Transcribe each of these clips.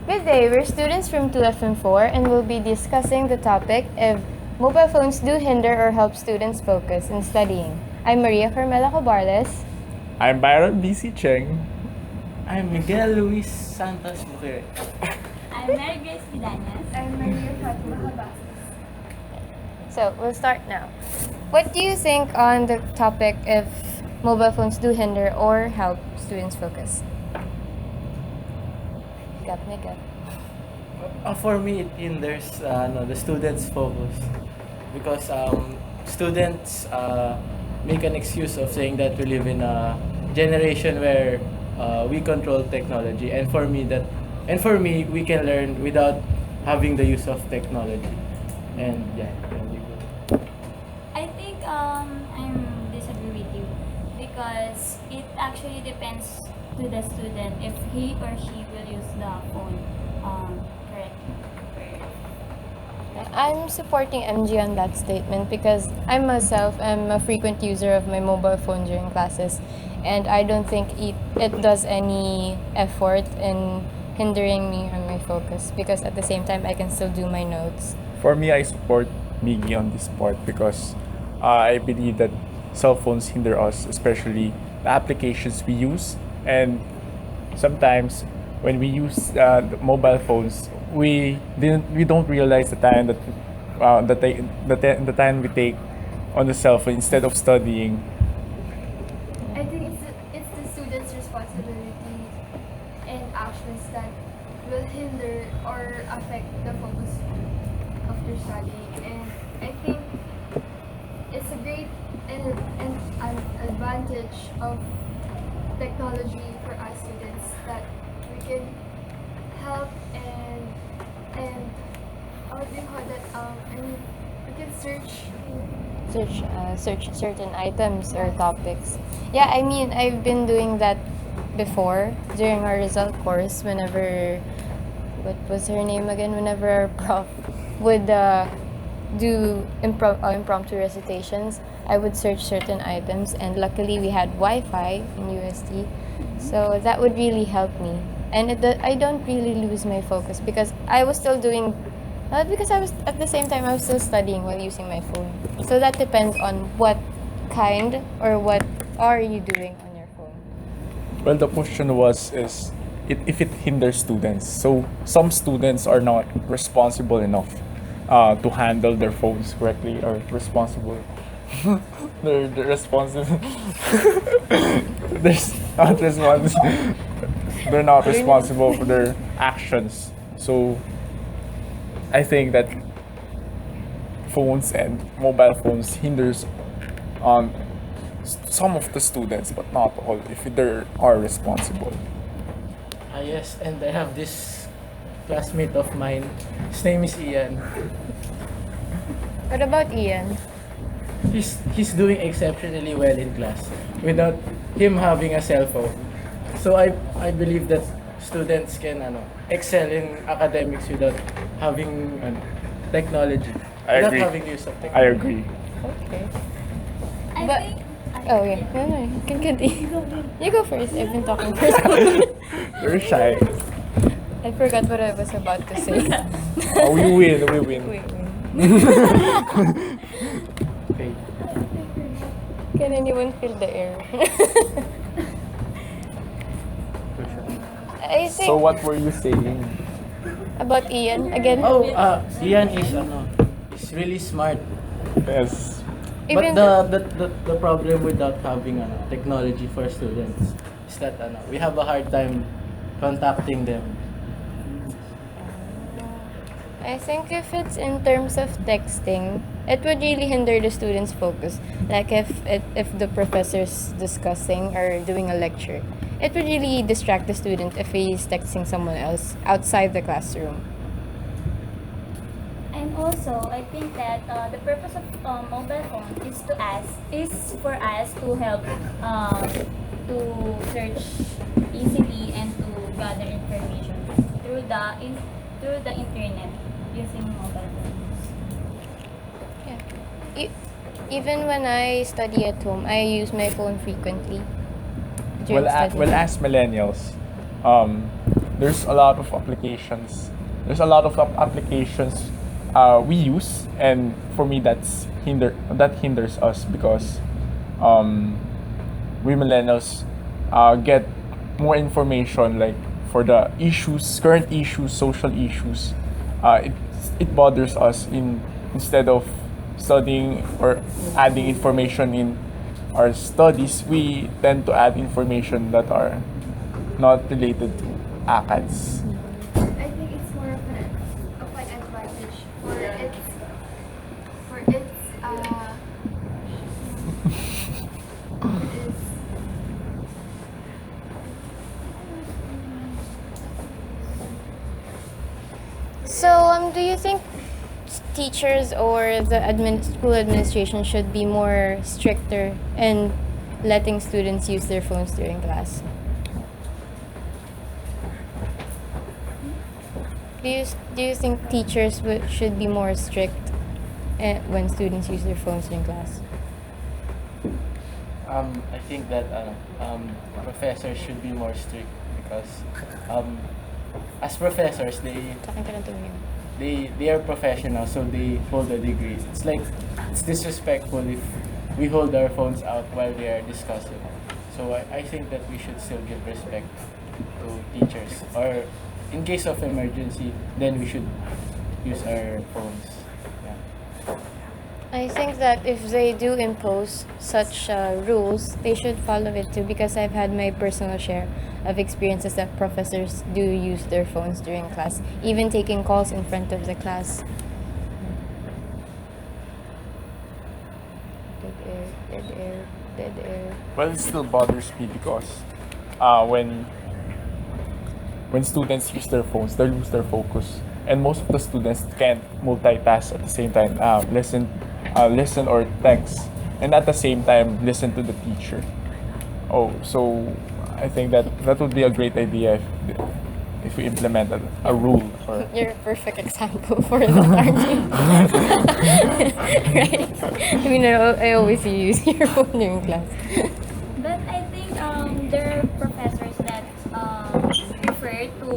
Good day, we're students from 2F and 4 and we'll be discussing the topic if mobile phones do hinder or help students focus in studying. I'm Carmella Cabarles. I'm Byronn BC Cheng. I'm Miguel Luis Santos Boquiren. I'm Dañas. I'm Fatima Cabaces. So we'll start now. What do you think on the topic if mobile phones do hinder or help students focus? Miguel. For me, it hinders the students' focus because students make an excuse of saying that we live in a generation where we control technology, and for me, we can learn without having the use of technology. And yeah, there you go. I think I'm disagree with you because it actually depends to the student if he or she will use the phone correctly. I'm supporting MG on that statement because I myself am a frequent user of my mobile phone during classes, and I don't think it does any effort in hindering me on my focus because at the same time I can still do my notes. For me, I support Miggy on this part because I believe that cell phones hinder us, especially the applications we use. And sometimes when we use the mobile phones, we don't realize the time that the time we take on the cell phone instead of studying. I think it's the students' responsibility and actions that will hinder or affect the focus of their studying. And I think it's a great an advantage of technology for us students that we can help and how do you call that? I mean, we can Search certain items or topics. Yeah, I mean I've been doing that before during our result course. Whenever what was her name again? Whenever our prof would do impromptu recitations, I would search certain items, and luckily we had Wi-Fi in UST, so that would really help me. And I don't really lose my focus because I was still doing, not because I was at the same time I was still studying while using my phone. So that depends on what kind or what are you doing on your phone. Well, the question is if it hinders students. So some students are not responsible enough to handle their phones correctly or responsible. they're responsible. They're not responsible for their actions. So I think that phones and mobile phones hinders some of the students, but not all, if they are responsible. Yes, and I have this classmate of mine. His name is Ian. What about Ian? He's doing exceptionally well in class without him having a cell phone. So I believe that students can excel in academics without having technology. I without agree. having use of I technology. agree. Okay. I But- think Oh yeah. No, you can continue. You go first. I've been talking first. You're shy. I forgot what I was about to say. Oh, we win. We win. Wait. Okay. Can anyone feel the air? I think So what were you saying? about Ian again. Oh, Ian is really smart. Yes. Even But the problem without having technology for students is that we have a hard time contacting them. I think if it's in terms of texting, it would really hinder the students' focus. Like if the professor's discussing or doing a lecture, it would really distract the student if he's texting someone else outside the classroom. and also I think that the purpose of mobile phone is for us to help to search easily and to gather information through the internet using mobile phones. Yeah. Even when I study at home, I use my phone frequently. during studying. Well, as millennials, there's a lot of applications. There's a lot of applications we use, and for me that hinders us because um, we millennials get more information like for the issues, current issues, social issues. It bothers us instead of studying or adding information in our studies, we tend to add information that are not related to ACADS. I think it's more of an advantage for its So, do you think teachers or the school administration should be more stricter in letting students use their phones during class? Do you think teachers should be more strict when students use their phones during class? I think that professors should be more strict because as professors, Takin ka lang tumingin. they are professionals, so they hold a degree. It's like it's disrespectful if we hold our phones out while they are discussing. So I think that we should still give respect to teachers, or in case of emergency, then we should use our phones. Yeah. I think that if they do impose such rules, they should follow it too, because I've had my personal share of experiences that professors do use their phones during class, even taking calls in front of the class. Dead air, dead air, dead air. Well, it still bothers me because when students use their phones, they lose their focus, and most of the students can't multitask at the same time. Listen or text, and at the same time listen to the teacher. Oh, so I think that would be a great idea if we implemented a rule. Or You're a perfect example for that argument. Right? I mean, I always see you use your phone during class. But I think there are professors that prefer to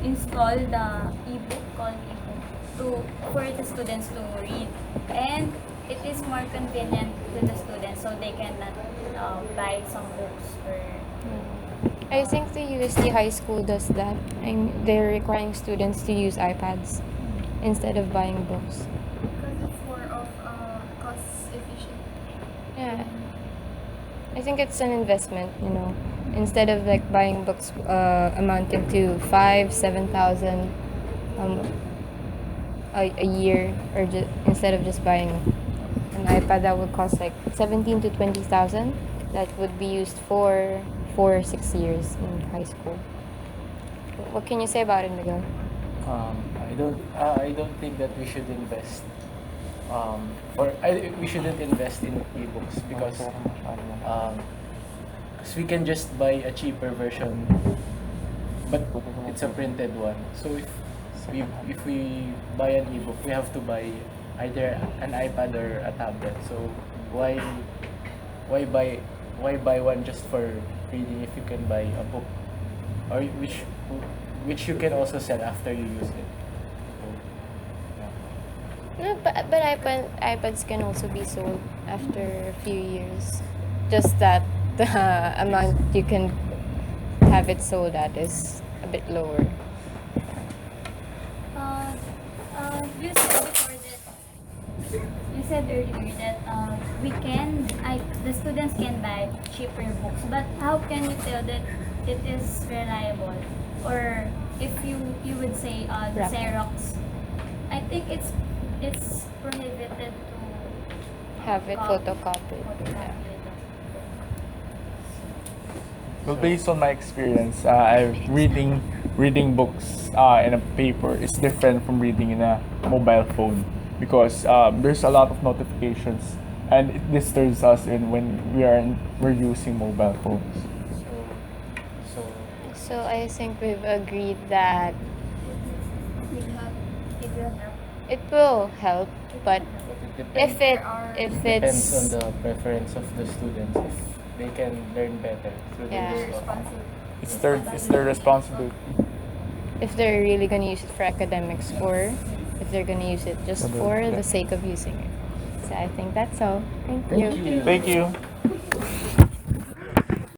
install the ebook called ebook for the students to read, and it is more convenient to the students, so they cannot buy some books or. I think the USD High School does that. They're requiring students to use iPads instead of buying books. because it's more of cost efficient. Yeah. I think it's an investment, Instead of like buying books amounting to 7,000 a year, or instead of just buying an iPad that would cost like 17 to 20,000, that would be used for 4 or 6 years in high school. What can you say about it, Miguel? I don't think that we should invest we shouldn't invest in ebooks because we can just buy a cheaper version, but it's a printed one. So if we buy an ebook, we have to buy either an iPad or a tablet. So why buy one just for reading if you can buy a book, or which you can also sell after you use it. So, yeah. No, but iPads can also be sold after a few years. Just that the amount you can have it sold at is a bit lower. You said earlier that the students can buy cheaper books, but how can you tell that it is reliable? Or if you would say the Right. Xerox, I think it's prohibited to Have it photocopy photocopied. Yeah. the book. well, based on my experience, reading books in a paper is different from reading in a mobile phone because there's a lot of notifications, and it disturbs us when we're using mobile phones. So So I think we've agreed that It will help. it will help, but it if depends on it's the preference of the students. If they can learn better through Yeah. the use of Responsible. It's their responsibility. if they're really gonna use it for academics or if they're gonna use it just for the sake of using it. So I think that's all. Thank you. Thank you.